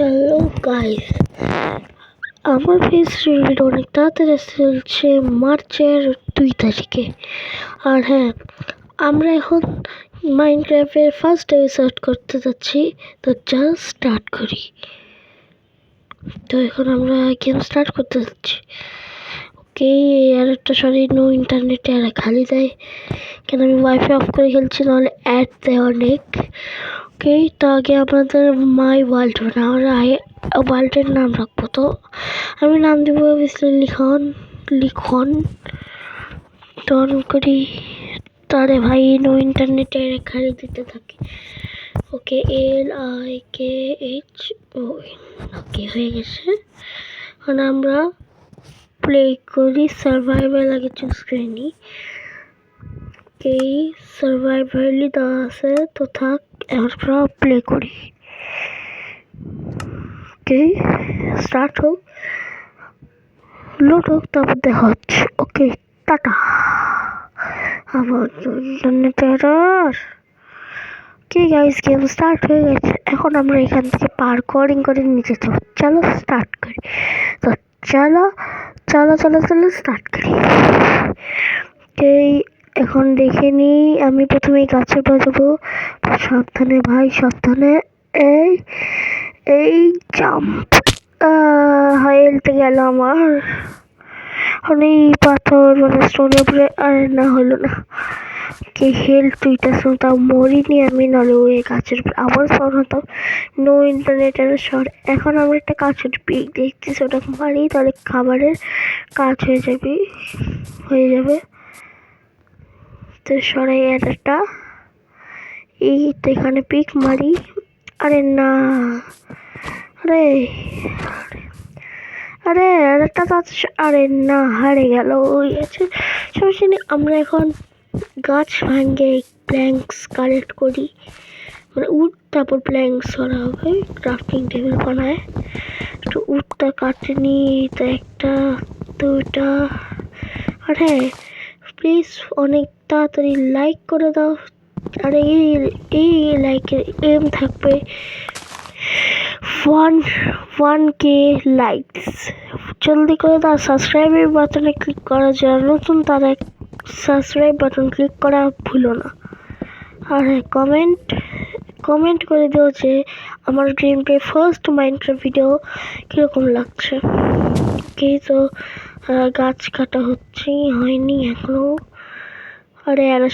Hello guys, আমার face reveal অনেক তাড়াতাড়ি চলছে মার্চের 2 তারিখে। আর হ্যাঁ, আমরা এখন মাইনক্রাফটের ফার্স্ট এপিসোড করতে যাচ্ছি। তো জাস্ট স্টার্ট করি। তো এখন আমরা গেম স্টার্ট করতে যাচ্ছি। ওকে, আর একটা সরি নো ইন্টারনেটে আর খালি দেয় কেন, আমি ওয়াইফাই অফ করে খেলছি, নাহলে অ্যাড দেয় অনেক। ওকে, তো আগে আমাদের মাই ওয়ার্ল্ড আমরা ওয়ার্ল্ডের নাম রাখবো। তো আমি নাম দেবো লিখন তো অন করি। তারে ভাই নো ইন্টারনেটে খালি দিতে থাকে। ওকে, LIKH ওকে হয়ে গেছে। এখন আমরা প্লে করি। সার্ভাইভাল আগে চুজ করে নিই। সার্ভাইভালি দেওয়া আছে তো থাক, আমরা প্লে করি। ওকে, স্টার্ট হোক, লোড হোক, তারপর দেখা হচ্ছে। ওকে, টাটা। আবার internet error. Okay guys, game start হয়ে গেছে। এখন আমরা এখান থেকে পার্করিং করে নিচে যাবো। চলো স্টার্ট করি। তো চলো চলো চলো চলো স্টার্ট করি। এখন দেখে নিই, আমি প্রথমে গাছে বাজাবো। সাবধানে ভাই, সাবধানে। এই এই জাম্প হেলতে গেল আমার। অনেক পাথর মানে স্টোনের উপরে, আর না হলো না। কে হেল্প তুইটা শুনতাম, মরিনি আমি, নাহলে ওই গাছের উপরে আবার ফোন হতাম। নো ইন্টারনেটের শহর। এখন আমরা একটা কাছের পিক দেখতেছি, ওটা মারি, তাহলে খাবারের কাজ হয়ে যাবে। তো সরাই একটা, এই তো এখানে পিক মারি। আরে না, আরে আরে আরেকটা আরে না, হারে গেল। ওই আছে সমস্যা নেই। আমরা এখন গাছ ভাঙে প্ল্যাঙ্কস কালেক্ট করি, মানে উড, তারপর প্ল্যাঙ্কস করা হবে, ক্রাফটিং টেবিল বানায়। একটু উডটা কাটে নিই, তো একটা দুটা। আর হ্যাঁ, প্লিজ অনেক তাড়াতাড়ি লাইক করে দাও। আর এই লাইকের এম থাকবে 1K লাইকস। জলদি করে দাও। সাবস্ক্রাইবের বাটনে ক্লিক করা, যারা নতুন তারা সাবস্ক্রাইব বাটন ক্লিক করা ভুলো না। আর হ্যাঁ, কমেন্ট করে দিও যে আমার game play first Minecraft video কীরকম লাগছে। ওকে, তো গাছ কাটা হয়নি এখনো। আরে আরে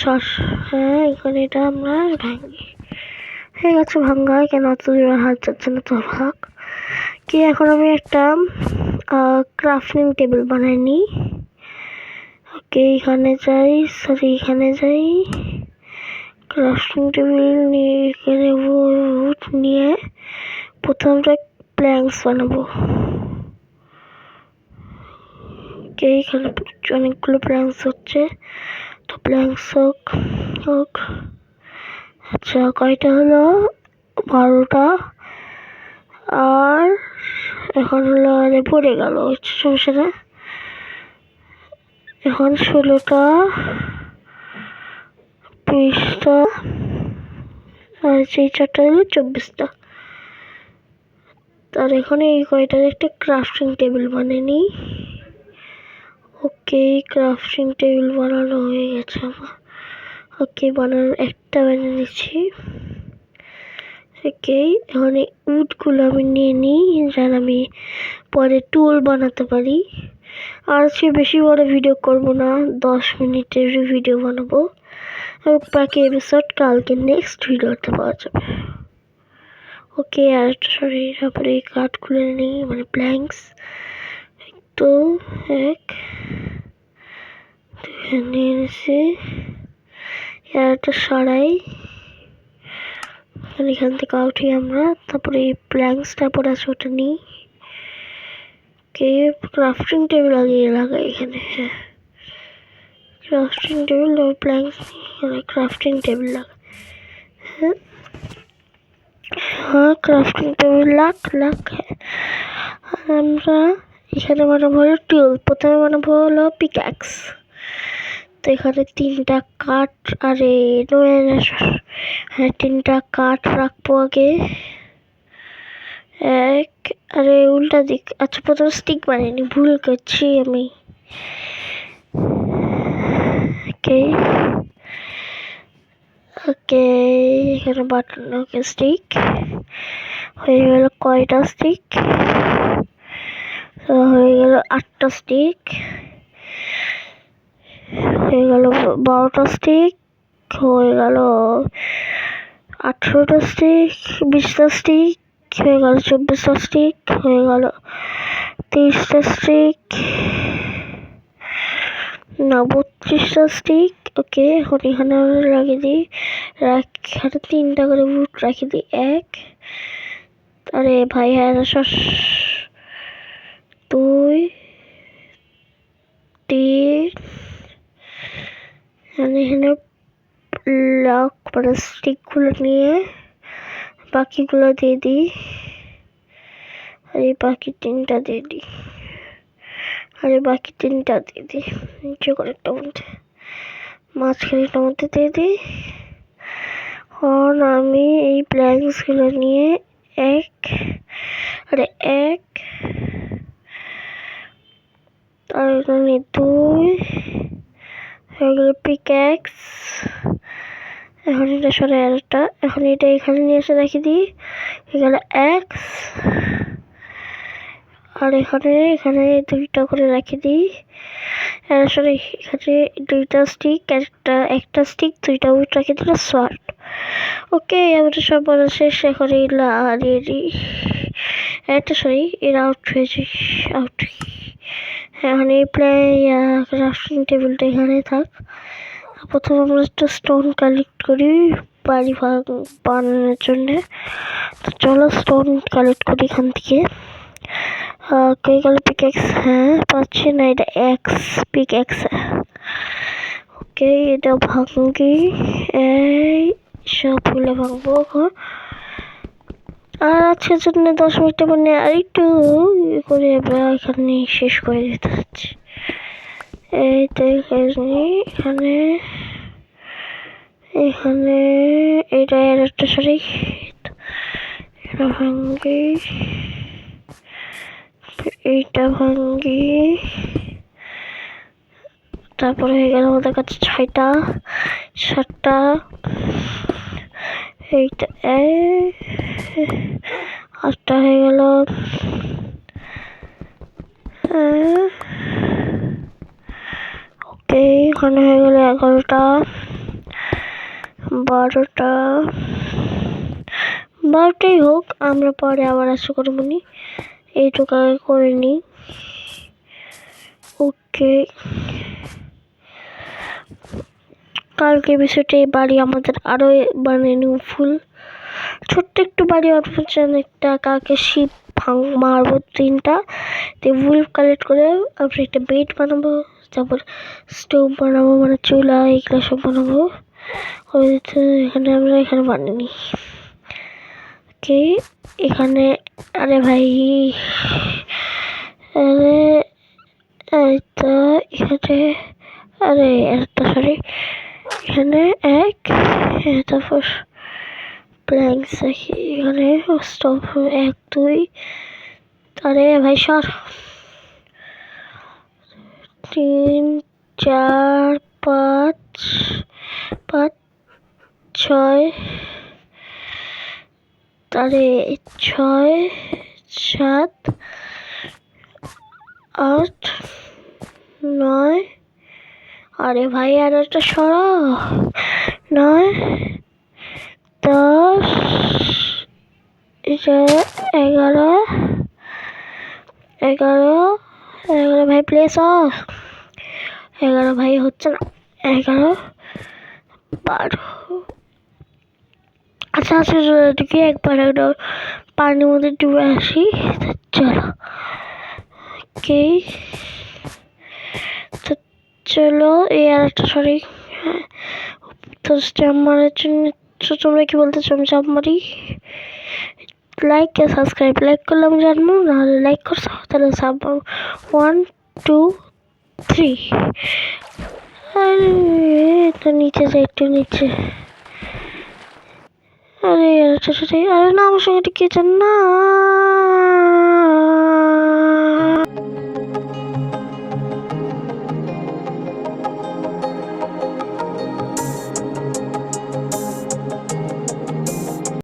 হ্যাঁ, এখানে এটা আমরা ভাঙি হয়ে গেছে। ভাঙ্গা কেন অত দূরে হাত যাচ্ছে না, তো ভাগ। কি এখন আমি একটা ক্রাফটিং টেবিল বানাই নি। ওকে, এখানে যাই, ক্রাফটিং টেবিল নিয়ে এখানে উড নিয়ে প্রথমটা প্ল্যাঙ্কস বানাবো। ওকে, এখানে অনেকগুলো প্ল্যাঙ্কস হচ্ছে, তো প্ল্যাঙ্কস হোক। আচ্ছা, কয়টা হলো? 12টা। আর এখন হলো পড়ে গেল, সমস্যা না। এখন 16টা, 20টা, আর সেই 4টা হলো 24টা। তার এখন এই কয়টার একটা ক্রাফটিং টেবিল বানানি। ওকে, ক্রাফটিং টেবিল বানানো হয়ে গেছে আমার। ওকে, বানানোর একটা বানিয়ে নিচ্ছি। ওকে, এখন এই উডগুলো আমি নিয়ে নিই, যেন আমি পরে টুল বানাতে পারি। আর সে বেশি বড় ভিডিও করব না, 10 মিনিটের ভিডিও বানাবো। বাকি এপিসোড কালকে নেক্সট ভিডিওতে পাওয়া যাবে। ওকে, আর একটা সরি, তারপরে এই কাঠ খুলে নিই, মানে প্ল্যাঙ্কস। তো এক নিয়ে নিছি, আর একটা সরাই এখান থেকে উঠি আমরা। তারপরে এই প্ল্যাঙ্কস, তারপর আছে ওটা নিই। ক্রাফটিং টেবিল আগে লাগাই এখানে। হ্যাঁ, crafting table planks, crafting table লাগাই। হ্যাঁ, ক্রাফটিং টেবিল লাগ। আমরা এখানে বানাবো হলো টুল। প্রথমে বানাবো হলো পিক্যাক্স। তো এখানে 3টা কাঠ, আরে হ্যাঁ 3টা কাঠ রাখবো আগে। 1 আরে উল্টা দিক। আচ্ছা প্রথমে স্টিক বানিয়ে নি, ভুল করছি আমি। ওকে ওকে, এখানে বাটন। ওকে স্টিক হয়ে গেল। কয়টা স্টিক? হয়ে গেল 8টা স্টিক। হয়ে গেল 12টা স্টিক। হয়ে গেল 18টা স্টিক। 20টা স্টিক হয়ে গেল। 24টা স্টিক হয়ে গেল। 23টা স্টিক না, 32টা স্টিক। ওকে, এখন এখানে আমরা লাগিয়ে দিই। এখানে 3টা করে বুট রাখি দিই। 1, আরে ভাই হ্যাঁ 2, 3, এখানে লক মানে স্টিক গুলো নিয়ে বাকিগুলো দিয়ে দিই। আর এই বাকি 3টা দিয়ে দিই। আর এই বাকি 3টা দিয়ে দিই নিচে করে একটা মধ্যে, মাঝখানেটার মধ্যে দিয়ে দিই। এখন আমি এই প্ল্যাঙ্কস গুলো নিয়ে 1 আর এখানে 2 হয়ে গেল পিক্যাক্স। এখন এটা সরে আরেকটা, এখন এটা এখানে নিয়ে এসে রেখে দিই। হয়ে গেল এক্স। আর এখানে 2টা করে রেখে দিই। সরি, এখানে 2টা স্টিক, একটা স্টিক 2টা উইট রেখে দিল শর্ট। ওকে, আমাদের সব বলা শেষ। এখন এগুলো হারিয়ে দিই। একটা সরি, এর আউট হয়েছে, আউট। এখন এই ক্রাফটিং টেবিলটা এখানে থাক। প্রথমে আমরা একটা স্টোন কালেক্ট করি বাড়ি বানানোর জন্য। তো চলো স্টোন কালেক্ট করি এখান থেকে। কে গেল পিক্যাক্স? হ্যাঁ পাচ্ছি না, এটা এক্স পিক্যাক্স। ওকে, এটা ভাঙি। এই সবগুলো ভাঙবো এখন। আর আজকের জন্য 10 মিনিট মানে আর একটু করে আমরা এখানে শেষ করে দিতে চাচ্ছি। এই তো এখানে এটা আর একটা সরি, এটা ভাঙ্গি, এইটা ভাঙ্গি। তারপরে হয়ে গেল আমাদের কাছে 6টা 7টা। এইটা 8টা হয়ে গেল। ওকে, এখানে হয়ে গেল 11টা 12টা। 12টাই হোক, আমরা পরে আবার আশা করবো নি, এইটুকু করে নি। ওকে, কালকে বিষয়টা এই বাড়ি আমাদের আরো বানিয়ে নিব ফুল। ছোট্ট একটু বাড়ি একটা কাকে শিপ মারবো 3টা উল কালেক্ট করে। তারপরে একটা বেড বানাবো, তারপর স্টোভ বানাবো মানে চুলা, এগুলো সব বানাবো। এখানে আমরা এখানে বানিয়ে। ওকে, এখানে আরে ভাই আরে এইটা এখানে, আরে একটা সরি, এখানে 1 তারপর প্ল্যাঙ্কস রাখি এখানে। স্টোভ 1 2। আরে ভাই সর। 3 4 5 6, আরে 6 7 8 9। আরে ভাই আর একটা সরা। 9 10 11 ভাই প্লেস অফ 11 ভাই হচ্ছে না। 11 12। আচ্ছা আচ্ছা এদিকে একবার একটা পানির মধ্যে ডুবে আসি। চলো ওকে, তো চলো এই আর একটা সরি। তো স্ট্যাম্প মারার জন্য তোমরা কি বলতে চাও? আমি জাম্প মারি। লাইক সাবস্ক্রাইব, লাইক করলে আমি জানবো, নাহলে লাইক করছো তাহলে সাব 1 2 3। আরে তো নিচে যাই, একটু নিচে। আরে আরে না, আমার সঙ্গে এটা কে চান না।